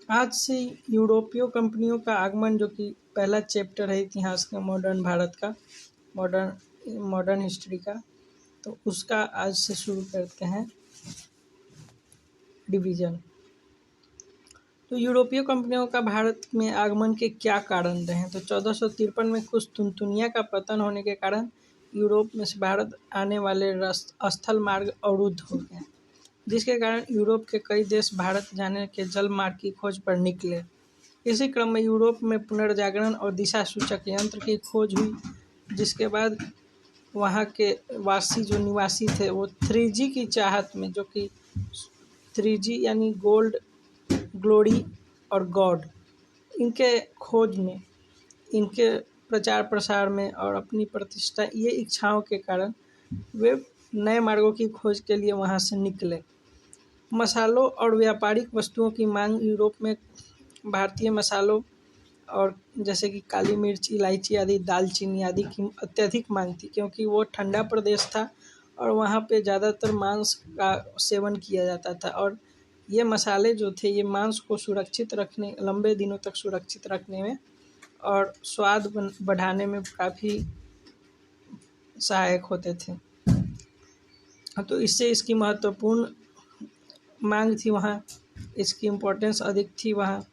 आज से यूरोपीय कंपनियों का आगमन, जो कि पहला चैप्टर है इतिहास का, मॉडर्न भारत का, मॉडर्न मॉडर्न हिस्ट्री का, तो उसका आज से शुरू करते हैं डिवीज़न। तो यूरोपीय कंपनियों का भारत में आगमन के क्या कारण रहे हैं? तो 1453 में कुस्तुनतुनिया का पतन होने के कारण यूरोप में से भारत आने वाले स्थल मार्ग अवरुद्ध हो गए, जिसके कारण यूरोप के कई देश भारत जाने के जल मार्ग की खोज पर निकले। इसी क्रम में यूरोप में पुनर्जागरण और दिशा सूचक यंत्र की खोज हुई, जिसके बाद वहाँ के वासी जो निवासी थे वो 3G की चाहत में, जो कि 3G यानी गोल्ड, ग्लोरी और गॉड, इनके खोज में, इनके प्रचार प्रसार में और अपनी प्रतिष्ठा, ये इच्छाओं के कारण वे नए मार्गों की खोज के लिए वहाँ से निकले। मसालों और व्यापारिक वस्तुओं की मांग यूरोप में भारतीय मसालों और जैसे कि काली मिर्च, इलायची आदि, दालचीनी आदि की अत्यधिक मांग थी, क्योंकि वो ठंडा प्रदेश था और वहाँ पे ज़्यादातर मांस का सेवन किया जाता था। और ये मसाले जो थे, ये मांस को सुरक्षित रखने, लंबे दिनों तक सुरक्षित रखने में और स्वाद बढ़ाने में काफ़ी सहायक होते थे। तो इससे इसकी महत्वपूर्ण मांग थी वहाँ, इसकी इम्पोर्टेंस अधिक थी वहाँ।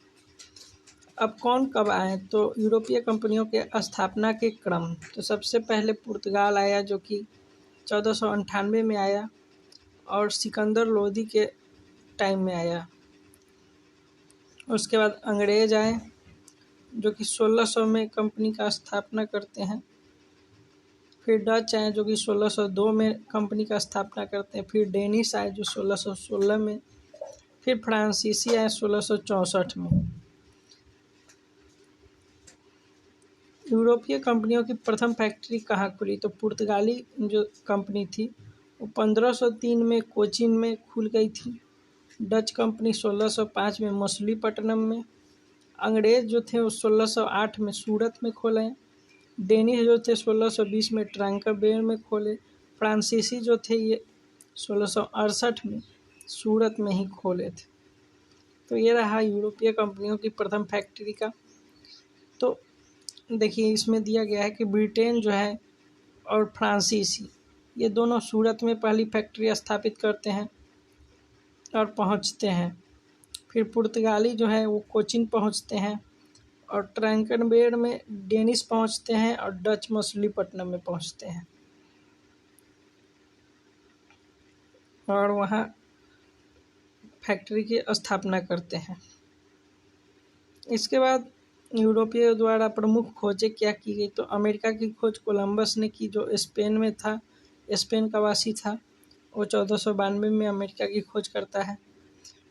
अब कौन कब आए? तो यूरोपीय कंपनियों के स्थापना के क्रम, तो सबसे पहले पुर्तगाल आया, जो कि 1498 में आया और सिकंदर लोदी के टाइम में आया। उसके बाद अंग्रेज आए, जो कि 1600 में कंपनी का स्थापना करते हैं। फिर डच आए, जो कि 1602 में कंपनी का स्थापना करते हैं। फिर डेनिश आए, जो 1616 में। फिर फ्रांसीसी आए 1664 में। यूरोपीय कंपनियों की प्रथम फैक्ट्री कहाँ खुली? तो पुर्तगाली जो कंपनी थी वो 1503 में कोचीन में खुल गई थी। डच कंपनी 1605 में मछलीपट्टनम में। अंग्रेज जो थे वो 1608 में सूरत में खोले। डेनिश जो थे 1620 में ट्रैंकावेयर में खोले। फ्रांसीसी जो थे ये 1668 में सूरत में ही खोले थे। तो ये रहा यूरोपीय कंपनियों की प्रथम फैक्ट्री का। तो देखिए इसमें दिया गया है कि ब्रिटेन जो है और फ्रांसीसी, ये दोनों सूरत में पहली फैक्ट्री स्थापित करते हैं और पहुंचते हैं। फिर पुर्तगाली जो है वो कोचीन पहुंचते हैं और ट्रैंकनबेर में डेनिश पहुंचते हैं और डच मछलीपट्टनम में पहुंचते हैं और वहाँ फैक्ट्री की स्थापना करते हैं। इसके बाद यूरोपीय द्वारा प्रमुख खोजें क्या की गई? तो अमेरिका की खोज कोलंबस ने की, जो स्पेन में था, स्पेन का वासी था। वो 1492 में अमेरिका की खोज करता है।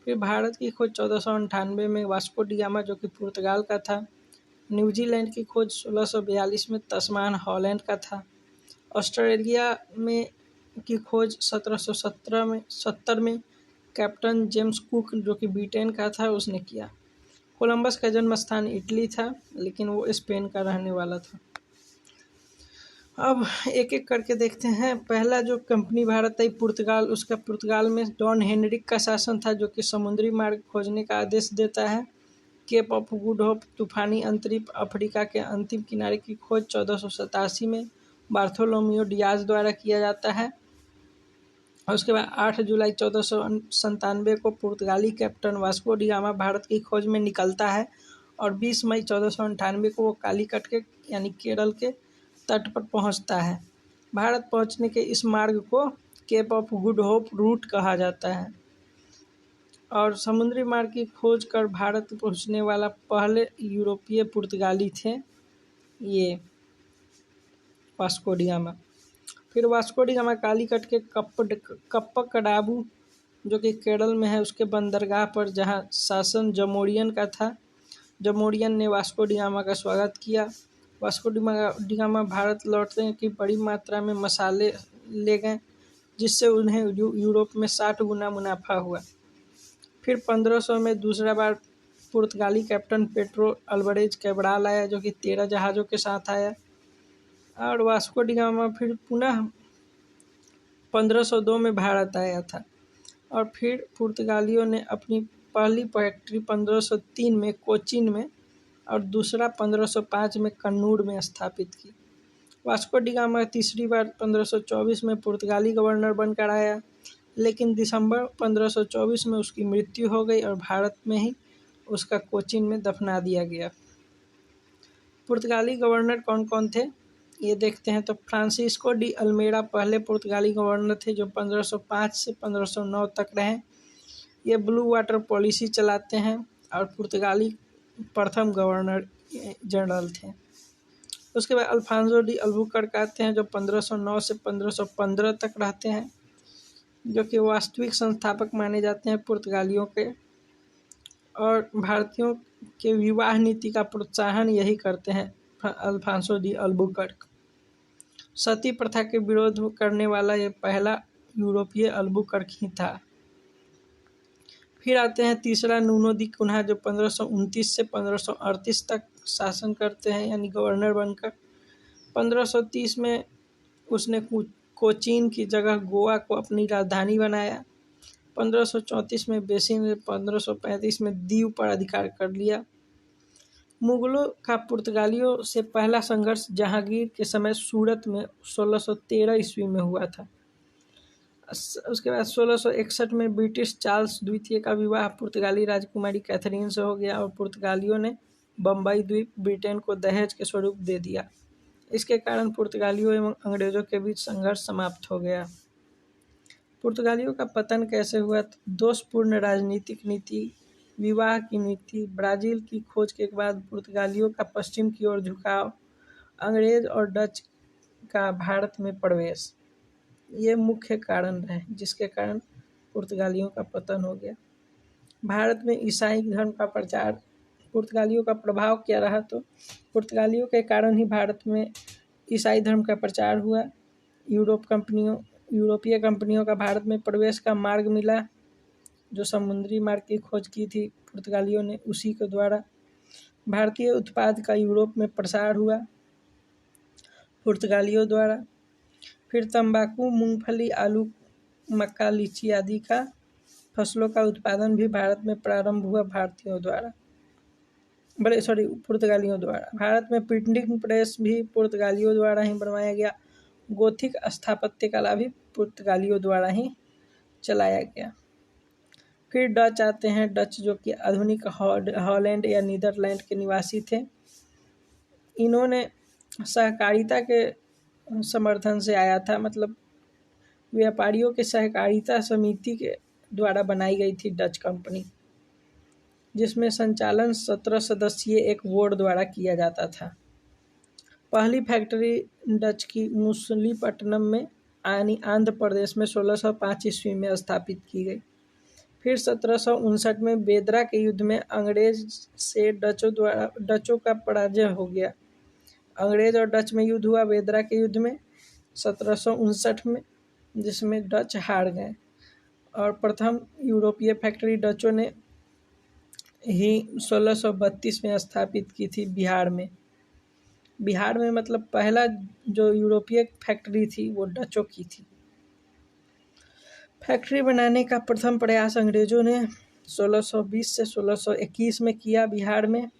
फिर भारत की खोज 1498 में वास्को डी गामा, जो कि पुर्तगाल का था। न्यूजीलैंड की खोज 1642 में तस्मान हॉलैंड का था। ऑस्ट्रेलिया में की खोज 1770 में कैप्टन जेम्स कुक, जो कि ब्रिटेन का था, उसने किया। कोलंबस का जन्म स्थान इटली था, लेकिन वो स्पेन का रहने वाला था। अब एक एक करके देखते हैं। पहला जो कंपनी भारत आई पुर्तगाल, उसका पुर्तगाल में डॉन हेनरिक का शासन था, जो कि समुद्री मार्ग खोजने का आदेश देता है। केप ऑफ गुड होप, तूफानी अंतरिक्ष अफ्रीका के अंतिम किनारे की खोज 1487 में बार्थोलोमियो डियाज द्वारा किया जाता है। और उसके बाद 8 जुलाई 1497 को पुर्तगाली captain Vasco D gamma Bharat की खोज में निकलता है और 20 मई 1498 को वो कालीकट के यानी केरल के तट पर पहुंचता है। भारत पहुंचने के इस मार्ग को Cape of Good Hope route कहा जाता है और समुद्री मार्ग की खोज कर भारत पहुंचने वाला पहले यूरोपीय पुर्तगाली थे ये वास्को डी गामा। फिर वास्को डी गामा कालीकट के कप्पकडाबू, जो कि केरल में है, उसके बंदरगाह पर, जहां शासन जमोरियन का था, जमोरियन ने वास्को डी गामा का स्वागत किया। वास्को डी गामा भारत लौटने की बड़ी मात्रा में मसाले ले गए, जिससे उन्हें यूरोप में 60 गुना मुनाफा हुआ। फिर 1500 में दूसरा बार पुर्तगाली कैप्टन पेड्रो अल्वारेज कैब्राल आया, जो कि 13 जहाज़ों के साथ आया और वास्को डी गामा फिर पुनः 1502 में भारत आया था। और फिर पुर्तगालियों ने अपनी पहली फैक्ट्री 1503 में कोचीन में और दूसरा 1505 में कन्नूर में स्थापित की। वास्को डी गामा तीसरी बार 1524 में पुर्तगाली गवर्नर बनकर आया, लेकिन दिसंबर 1524 में उसकी मृत्यु हो गई और भारत में ही उसका कोचीन में दफना दिया गया। पुर्तगाली गवर्नर कौन कौन थे ये देखते हैं। तो फ्रांसिस्को डी अल्मेड़ा पहले पुर्तगाली गवर्नर थे जो 1505 से 1509 तक रहे। ये ब्लू वाटर पॉलिसी चलाते हैं और पुर्तगाली प्रथम गवर्नर जनरल थे। उसके बाद अल्फांसो डी अल्बुकर्क आते हैं जो 1509 से 1515 तक रहते हैं, जो कि वास्तविक संस्थापक माने जाते हैं पुर्तगालियों के, और भारतीयों के विवाह नीति का प्रोत्साहन यही करते हैं अल्फांसो डी अल्बुकर्क। सती प्रथा के विरोध करने वाला ये पहला यूरोपीय अल्बुकर्क ही था। फिर आते हैं तीसरा नूनो दी कुन्हा जो 1529 से 1538 तक शासन करते हैं, यानी गवर्नर बनकर। 1530 में उसने कोचीन की जगह गोवा को अपनी राजधानी बनाया। 1534 में बेसिन ने 1535 में दीव पर अधिकार कर लिया। मुगलों का पुर्तगालियों से पहला संघर्ष जहांगीर के समय सूरत में 1613 ईस्वी में हुआ था। उसके बाद 1661 में ब्रिटिश चार्ल्स द्वितीय का विवाह पुर्तगाली राजकुमारी कैथरीन से हो गया और पुर्तगालियों ने बम्बई द्वीप ब्रिटेन को दहेज के स्वरूप दे दिया। इसके कारण पुर्तगालियों एवं अंग्रेजों के बीच संघर्ष समाप्त हो गया। पुर्तगालियों का पतन कैसे हुआ? दोषपूर्ण राजनीतिक नीति, विवाह की नीति, ब्राज़ील की खोज के बाद पुर्तगालियों का पश्चिम की ओर झुकाव, अंग्रेज और डच का भारत में प्रवेश, ये मुख्य कारण रहे जिसके कारण पुर्तगालियों का पतन हो गया। भारत में ईसाई धर्म का प्रचार, पुर्तगालियों का प्रभाव क्या रहा? तो पुर्तगालियों के कारण ही भारत में ईसाई धर्म का प्रचार हुआ। यूरोपीय कंपनियों का भारत में प्रवेश का मार्ग मिला। जो समुद्री मार्ग की खोज की थी पुर्तगालियों ने, उसी के द्वारा भारतीय उत्पाद का यूरोप में प्रसार हुआ पुर्तगालियों द्वारा। फिर तंबाकू, मूंगफली, आलू, मक्का, लीची आदि का फसलों का उत्पादन भी भारत में प्रारंभ हुआ पुर्तगालियों द्वारा। भारत में प्रिंटिंग प्रेस भी पुर्तगालियों द्वारा ही बनवाया गया। गोथिक स्थापत्य कला भी पुर्तगालियों द्वारा ही चलाया गया। फिर डच आते हैं। डच जो कि आधुनिक हॉलैंड या नीदरलैंड के निवासी थे। इन्होंने सहकारिता के समर्थन से आया था, मतलब व्यापारियों के सहकारिता समिति के द्वारा बनाई गई थी डच कंपनी, जिसमें संचालन 17 सदस्यीय एक बोर्ड द्वारा किया जाता था। पहली फैक्ट्री डच की मुसलीपट्टनम में आंध्र प्रदेश में 1605 ईस्वी में स्थापित की गई। फिर 1759 में बेदरा के युद्ध में अंग्रेज से डचों का पराजय हो गया। अंग्रेज और डच में युद्ध हुआ बेदरा के युद्ध में 1759 में, जिसमें डच हार गए और प्रथम यूरोपीय फैक्ट्री डचों ने ही 1632 में स्थापित की थी बिहार में। मतलब पहला जो यूरोपीय फैक्ट्री थी वो डचों की थी। फैक्ट्री बनाने का प्रथम प्रयास अंग्रेजों ने 1620 से 1621 में किया बिहार में,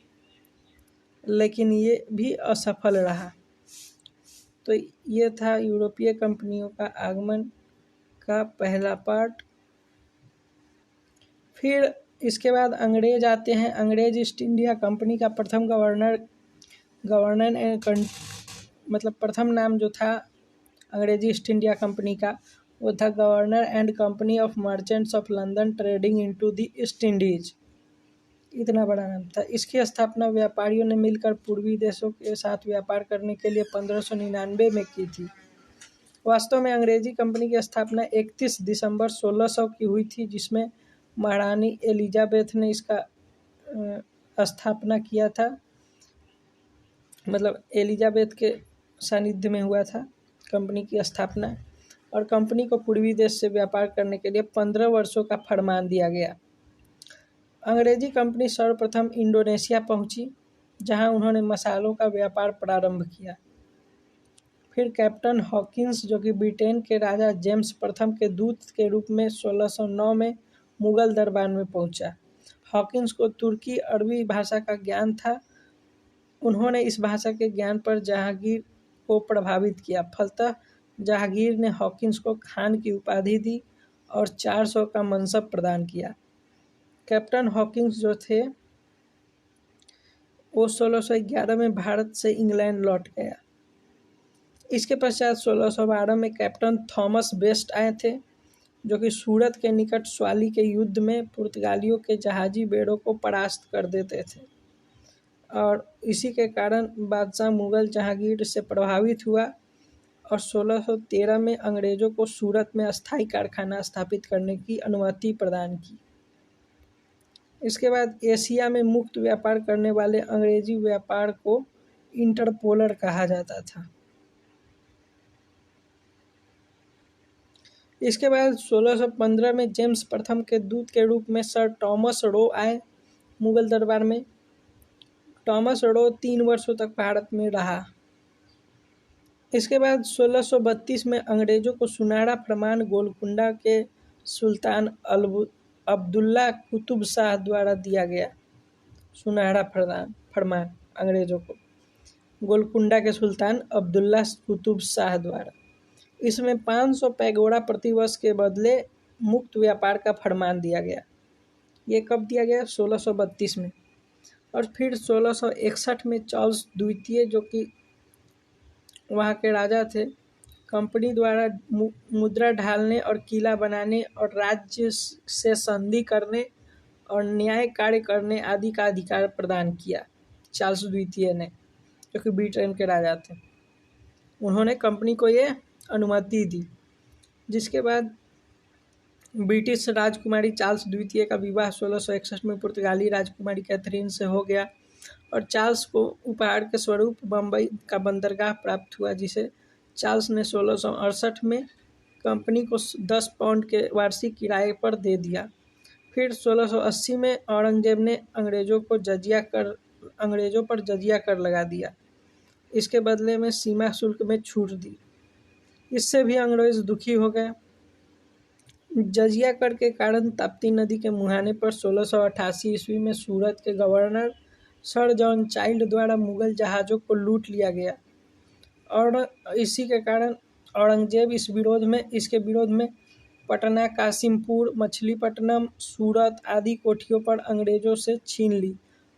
लेकिन ये भी असफल रहा। तो ये था यूरोपीय कंपनियों का आगमन का पहला पार्ट। फिर इसके बाद अंग्रेज आते हैं। अंग्रेज ईस्ट इंडिया कंपनी का प्रथम मतलब प्रथम नाम जो था अंग्रेजी ईस्ट इंडिया कंपनी का, वो था governor and company of merchants of London trading into the east Indies. इतना बड़ा नाम था। इसकी स्थापना व्यापारियों ने मिलकर पूर्वी देशों के साथ व्यापार करने के लिए 1599 में की थी। वास्तव में अंग्रेजी कंपनी की स्थापना 31 दिसंबर 1600 की हुई थी, जिसमें महारानी एलिजाबेथ ने इसका स्थापना किया था। मतलब एलिजाबेथ के सानिध्य में हुआ था कंपनी की स्थापना, और कंपनी को पूर्वी देश से व्यापार करने के लिए 15 वर्षों का फरमान दिया गया। अंग्रेजी कंपनी सर्वप्रथम इंडोनेशिया पहुंची, जहां उन्होंने मसालों का व्यापार प्रारंभ किया। फिर कैप्टन हॉकिंस, जो कि ब्रिटेन के राजा जेम्स प्रथम के दूत के रूप में 1609 में मुगल दरबार में पहुंचा हॉकिंस को तुर्की अरबी भाषा का ज्ञान था। उन्होंने इस भाषा के ज्ञान पर जहांगीर को प्रभावित किया। फलतः जहांगीर ने हॉकिंस को खान की उपाधि दी और 400 का मनसब प्रदान किया। कैप्टन हॉकिंस जो थे वो 1611 में भारत से इंग्लैंड लौट गया। इसके पश्चात 1612 में कैप्टन थॉमस बेस्ट आए थे, जो कि सूरत के निकट स्वाली के युद्ध में पुर्तगालियों के जहाजी बेड़ों को परास्त कर देते थे और इसी के कारण बादशाह मुगल जहांगीर से प्रभावित हुआ और 1613 में अंग्रेजों को सूरत में अस्थायी कारखाना स्थापित करने की अनुमति प्रदान की। इसके बाद एशिया में मुक्त व्यापार करने वाले अंग्रेजी व्यापार को इंटरपोलर कहा जाता था। इसके बाद 1615 में जेम्स प्रथम के दूत के रूप में सर टॉमस रो आए मुगल दरबार में। टॉमस रो 3 वर्षों तक भारत में रहा। इसके बाद 1632 में अंग्रेजों को सुनहरा फरमान गोलकुंडा के सुल्तान अब्दुल्ला कुतुब शाह द्वारा दिया गया। सुनहरा फरमान अंग्रेजों को गोलकुंडा के सुल्तान अब्दुल्ला कुतुब शाह द्वारा। इसमें 500 पैगोडा प्रतिवर्ष के बदले मुक्त व्यापार का फरमान दिया गया। ये कब दिया गया? 1632 में। और फिर 1661 में चार्ल्स द्वितीय, जो कि वहाँ के राजा थे, कंपनी द्वारा मुद्रा ढालने और किला बनाने और राज्य से संधि करने और न्याय कार्य करने आदि का अधिकार प्रदान किया। चार्ल्स द्वितीय ने, जो कि ब्रिटेन के राजा थे, उन्होंने कंपनी को ये अनुमति दी। जिसके बाद ब्रिटिश राजकुमारी चार्ल्स द्वितीय का विवाह 1661 में पुर्तगाली राजकुमारी कैथरीन से हो गया और चार्ल्स को उपहार के स्वरूप बम्बई का बंदरगाह प्राप्त हुआ, जिसे चार्ल्स ने 1668 में कंपनी को 10 पाउंड के वार्षिक किराए पर दे दिया। फिर 1680 में औरंगजेब ने अंग्रेजों पर जजिया कर लगा दिया। इसके बदले में सीमा शुल्क में छूट दी। इससे भी अंग्रेज दुखी हो गए। जजिया कर के कारण ताप्ती नदी के मुहाने पर 1688 ईस्वी में सूरत के गवर्नर सर जॉन चाइल्ड द्वारा मुगल जहाज़ों को लूट लिया गया और इसी के कारण औरंगजेब इसके विरोध में पटना, कासिमपुर, मछलीपट्टनम, सूरत आदि कोठियों पर अंग्रेजों से छीन ली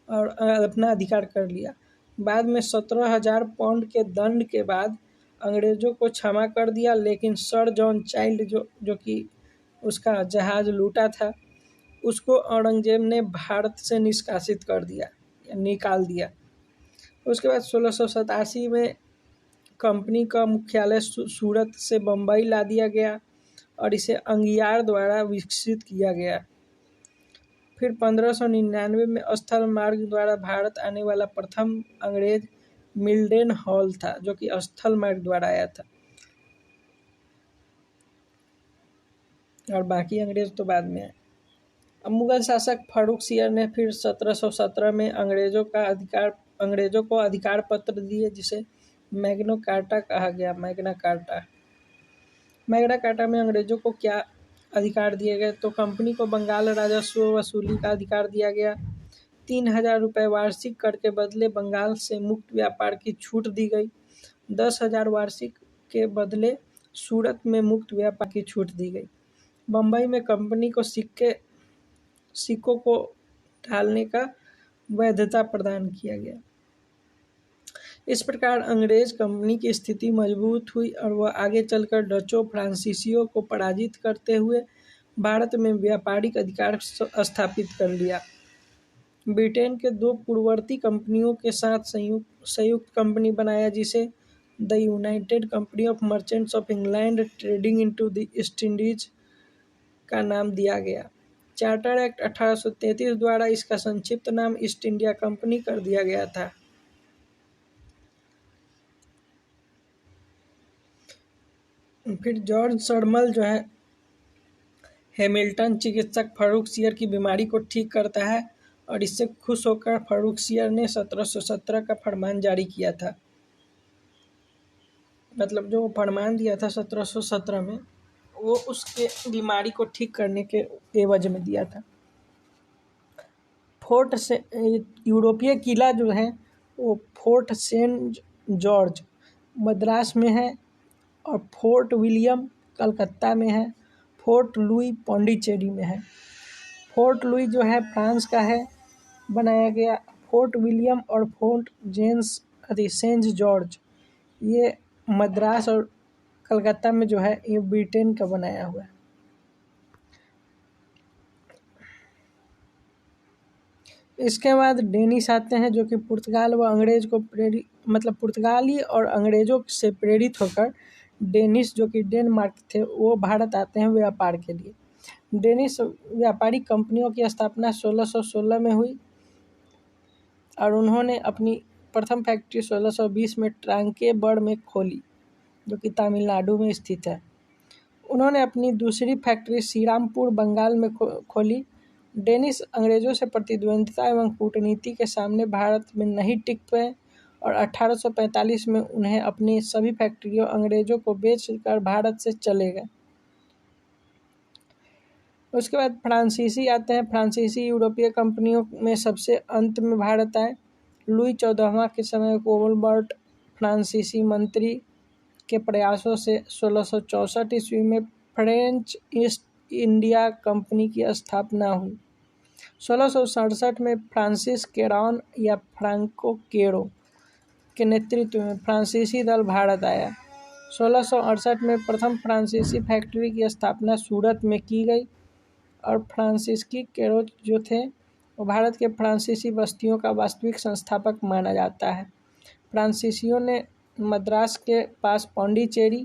और अपना अधिकार कर लिया। बाद में 17,000 पाउंड के दंड के बाद अंग्रेजों को क्षमा कर दिया, लेकिन सर जॉन चाइल्ड जो कि उसका जहाज़ लूटा था, उसको औरंगजेब ने भारत से निकाल दिया। उसके बाद 1687 में कंपनी का मुख्यालय सूरत से बम्बई ला दिया गया और इसे अंगियार द्वारा विकसित किया गया। फिर 1599 में स्थल मार्ग द्वारा भारत आने वाला प्रथम अंग्रेज मिल्डेन हॉल था, जो कि स्थल मार्ग द्वारा आया था और बाकी अंग्रेज तो बाद में आए। अब मुगल शासक फारुखसियर ने फिर 1717 में अंग्रेजों को अधिकार पत्र दिए, जिसे मैग्ना कार्टा कहा गया। मैग्ना कार्टा में अंग्रेजों को क्या अधिकार दिए गए? तो कंपनी को बंगाल राजस्व वसूली का अधिकार दिया गया। 3,000 रुपये वार्षिक कर के बदले बंगाल से मुक्त व्यापार की छूट दी गई। 10,000 वार्षिक के बदले सूरत में मुक्त व्यापार की छूट दी गई। बम्बई में कंपनी को सिक्कों को ढालने का वैधता प्रदान किया गया। इस प्रकार अंग्रेज कंपनी की स्थिति मजबूत हुई और वह आगे चलकर डचों, फ्रांसीसियों को पराजित करते हुए भारत में व्यापारिक अधिकार स्थापित कर लिया। ब्रिटेन के 2 पूर्ववर्ती कंपनियों के साथ संयुक्त कंपनी बनाया, जिसे the United company of merchants of England trading into the east Indies का नाम दिया गया। चार्टर एक्ट 1833 द्वारा इसका संक्षिप्त नाम ईस्ट इंडिया कंपनी कर दिया गया था। फिर जॉर्ज सरमल जो है हैमिल्टन चिकित्सक फारुखसियर की बीमारी को ठीक करता है और इससे खुश होकर फारुखसियर ने 1717 का फरमान जारी किया था। मतलब जो फरमान दिया था 1717 में, वो उसके बीमारी को ठीक करने के एवज में दिया था। फोर्ट से यूरोपीय किला जो है वो फोर्ट सेंट जॉर्ज मद्रास में है, और फोर्ट विलियम कलकत्ता में है, फोर्ट लुई पौंडीचेरी में है। फोर्ट लुई जो है फ्रांस का है बनाया गया, फोर्ट विलियम और फोर्ट सेंट जॉर्ज ये मद्रास और कलकत्ता में जो है ये ब्रिटेन का बनाया हुआ है। इसके बाद डेनिश आते हैं जो कि पुर्तगाल व अंग्रेज को पुर्तगाली और अंग्रेजों से प्रेरित होकर डेनिश जो कि डेनमार्क थे वो भारत आते हैं व्यापार के लिए। डेनिश व्यापारिक कंपनियों की स्थापना 1616 में हुई और उन्होंने अपनी प्रथम फैक्ट्री 1620 में ट्रांकेबड़ में खोली जो कि तमिलनाडु में स्थित है। उन्होंने अपनी दूसरी फैक्ट्री श्रीरामपुर बंगाल में खोली। डेनिश अंग्रेजों से प्रतिद्वंद्विता एवं कूटनीति के सामने भारत में नहीं टिक पाए और 1845 में उन्हें अपनी सभी फैक्ट्रियों अंग्रेजों को बेचकर भारत से चले गए। उसके बाद फ्रांसीसी आते हैं। फ्रांसीसी यूरोपीय कंपनियों में सबसे अंत में भारत आए। लुई 14वां के समय कोलबर्ट फ्रांसीसी मंत्री के प्रयासों से 1664 ईस्वी में फ्रेंच ईस्ट इंडिया कंपनी की स्थापना हुई। 1667 में फ्रांसिस केरॉन या फ्रांको केरो के नेतृत्व में फ्रांसीसी दल भारत आया। 1668 में प्रथम फ्रांसीसी फैक्ट्री की स्थापना सूरत में की गई और फ्रांसिस्की केरो जो थे वो भारत के फ्रांसीसी बस्तियों का वास्तविक संस्थापक माना जाता है। फ्रांसीसियों ने मद्रास के पास पौंडीचेरी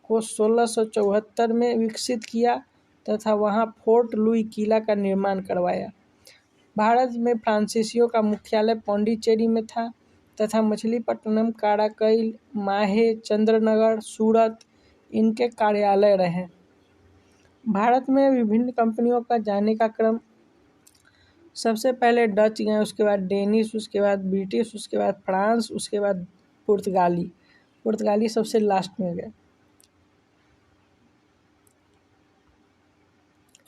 को 1674 में विकसित किया तथा वहां फोर्ट लुई किला का निर्माण करवाया। भारत में फ्रांसीसियों का मुख्यालय पौंडीचेरी में था तथा मछलीपट्टनम, काराकईल, माहे, चंद्रनगर, सूरत इनके कार्यालय रहे। भारत में विभिन्न कंपनियों का जाने का क्रम सबसे पहले डच गए, उसके बाद डेनिश, उसके बाद ब्रिटिश, उसके बाद फ्रांस, उसके बाद पुर्तगाली सबसे लास्ट में गए।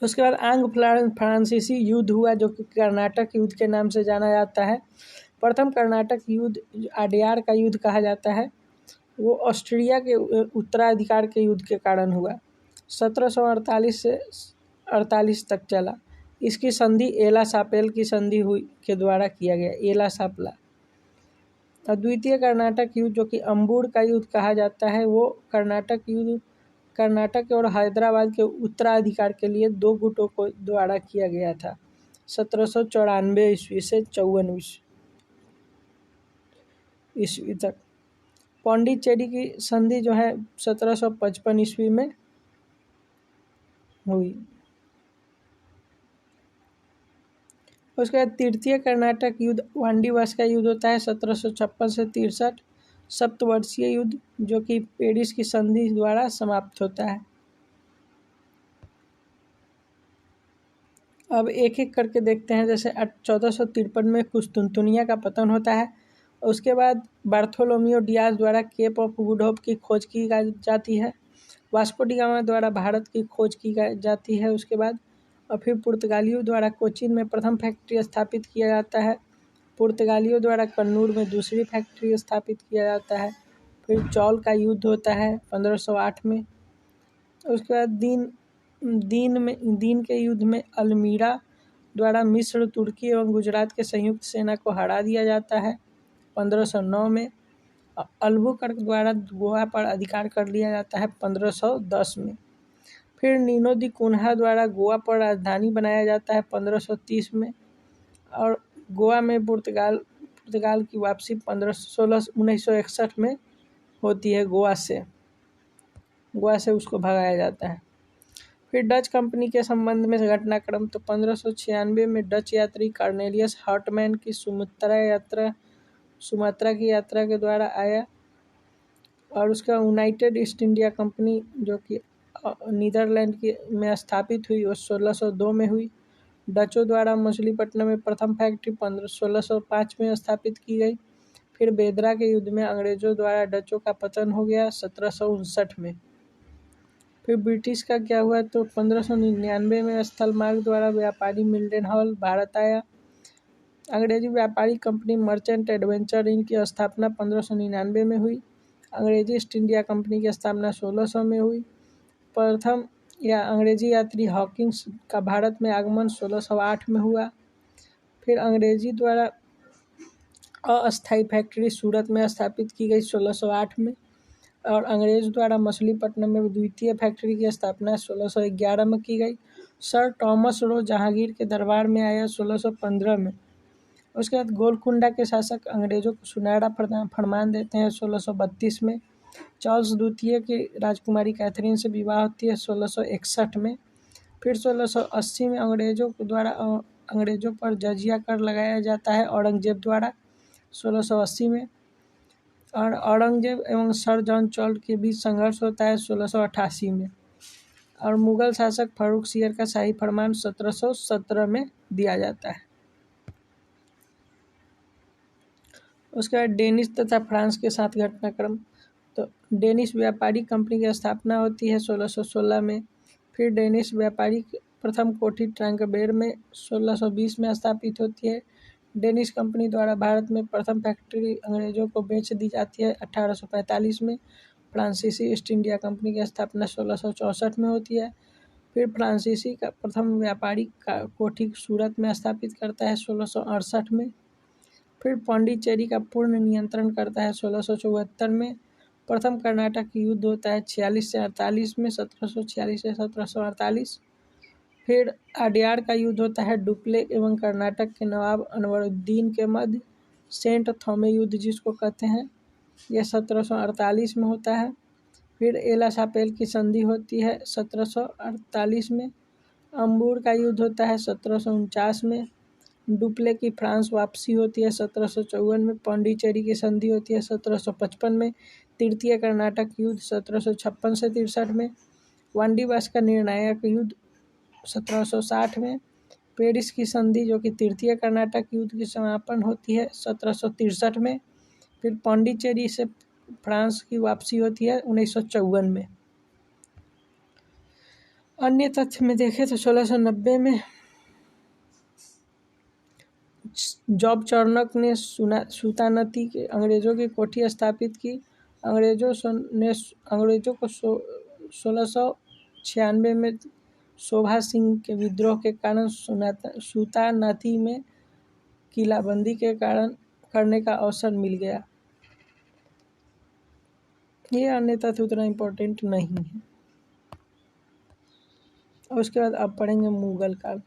उसके बाद आंग्ल फ्रांसीसी युद्ध हुआ जो कि कर्नाटक युद्ध के नाम से जाना जाता है। प्रथम कर्नाटक युद्ध अडयार का युद्ध कहा जाता है, वो ऑस्ट्रिया के उत्तराधिकार के युद्ध के कारण हुआ। 1748 से 48 तक चला। इसकी संधि एला सापेल की संधि हुई के द्वारा किया गया, एला सापला। द्वितीय कर्नाटक युद्ध जो कि अंबुर का युद्ध कहा जाता है, वो कर्नाटक युद्ध कर्नाटक और हैदराबाद के उत्तराधिकार के लिए दो गुटों को द्वारा किया गया था। 1794 ईस्वी से 54 ईस्वी तक। पौंडीचेरी की संधि जो है 1755 ईस्वी में हुई। उसके बाद तृतीय कर्नाटक युद्ध वांडीवास का युद्ध होता है 1756 से 63, सप्तवर्षीय युद्ध जो कि पेरिस की संधि द्वारा समाप्त होता है। अब एक एक करके देखते हैं। जैसे 1453 में कुस्तुनतुनिया का पतन होता है। उसके बाद बार्थोलोमियो डियाज द्वारा केप ऑफ गुड होप की खोज की जाती है। वास्को डी गामा द्वारा भारत की खोज की जाती है। उसके बाद और फिर पुर्तगालियों द्वारा कोचीन में प्रथम फैक्ट्री स्थापित किया जाता है। पुर्तगालियों द्वारा कन्नूर में दूसरी फैक्ट्री स्थापित किया जाता है। फिर चौल का युद्ध होता है 1508 में। उसके बाद दीन के युद्ध में अल्मीरा द्वारा मिस्र, तुर्की एवं गुजरात के संयुक्त सेना को हरा दिया जाता है 1509 में। अल्बुकर्क द्वारा गोवा पर अधिकार कर लिया जाता है 1510 में। फिर नीनो दी कुन्हा द्वारा गोवा पर राजधानी बनाया जाता है 1530 में। और गोवा में पुर्तगाल की वापसी 1961 में होती है। गोवा से उसको भगाया जाता है। फिर डच कंपनी के संबंध में घटनाक्रम तो 1596 में डच यात्री कॉर्नेलियस हर्टमैन की सुमात्रा की यात्रा के द्वारा आया। और उसका यूनाइटेड ईस्ट इंडिया कंपनी जो कि नीदरलैंड में स्थापित हुई वो 1602 में हुई। डचों द्वारा मछलीपट्टनम में प्रथम फैक्ट्री 1605 में स्थापित की गई। फिर बेदरा के युद्ध में अंग्रेजों द्वारा डचों का पतन हो गया 1759 में। फिर ब्रिटिश का क्या हुआ तो 1599 में स्थल मार्ग द्वारा व्यापारी मिल्टन हॉल भारत आया। अंग्रेजी व्यापारिक कंपनी मर्चेंट एडवेंचर इंक की स्थापना 1599 में हुई। अंग्रेजी ईस्ट इंडिया कंपनी की स्थापना 1600 में हुई। प्रथम अंग्रेजी यात्री हॉकिंस का भारत में आगमन 1608 में हुआ। फिर अंग्रेजी द्वारा अस्थायी फैक्ट्री सूरत में स्थापित की गई 1608 में, और अंग्रेज द्वारा मछलीपट्टनम में द्वितीय फैक्ट्री की स्थापना 1611 में की गई। सर टॉमस रो जहांगीर के दरबार में आया 1615 में। उसके बाद गोलकुंडा के शासक अंग्रेजों को सुनहरा फरमान देते हैं 1632 में। चार्ल्स द्वितीय की राजकुमारी कैथरीन से विवाह होती है 1661 में। फिर 1680 में अंग्रेजों पर जजिया कर लगाया जाता है औरंगजेब द्वारा 1680 में, और औरंगजेब एवं सर जॉन चॉर्ल्स के बीच संघर्ष होता है 1688 में, और मुगल शासक फारूक सियर का शाही फरमान 1717 में दिया जाता है। उसके बाद डेनिश तथा फ्रांस के साथ घटनाक्रम। तो डेनिश व्यापारिक कंपनी की स्थापना होती है 1616 में। फिर डेनिश व्यापारिक प्रथम कोठी ट्रैंकबेर में 1620 में स्थापित होती है। डेनिश कंपनी द्वारा भारत में प्रथम फैक्ट्री अंग्रेजों को बेच दी जाती है 1845 में। फ्रांसीसी ईस्ट इंडिया कंपनी की स्थापना 1664 में होती है। फिर फ्रांसीसी का प्रथम व्यापारिक कोठी सूरत में स्थापित करता है 1668 में। फिर पांडिचेरी का पूर्ण नियंत्रण करता है 1674 में। प्रथम कर्नाटक युद्ध होता है 46 से 48 में, 1746 से 1748। फिर अडयार का युद्ध होता है डुप्ले एवं कर्नाटक के नवाब अनवरुद्दीन के मध्य, सेंट थॉमे युद्ध जिसको कहते हैं, यह 1748 में होता है। फिर एला सापेल की संधि होती है 1748 में। अम्बूर का युद्ध होता है 1749 में। डुप्ले की फ्रांस वापसी होती है 1754 में। पांडिचेरी की संधि होती है 1755 में। तृतीय कर्नाटक युद्ध 1756 से 63 में। वांडीवास का निर्णायक युद्ध 1760 में। पेरिस की संधि जो कि तृतीय कर्नाटक युद्ध की समापन होती है 1763 में। फिर पांडिचेरी से फ्रांस की वापसी होती है 1954 में। अन्य तथ्य में देखें तो 1690 में जॉब चार्नक ने सूतानती के अंग्रेजों की कोठी स्थापित की। अंग्रेजों को 1696 में शोभा सिंह के विद्रोह के कारण सूतानती में किलाबंदी करने का अवसर मिल गया। ये अन्य तथ्य उतना इम्पोर्टेंट नहीं है। और उसके बाद अब पढ़ेंगे मुगल काल।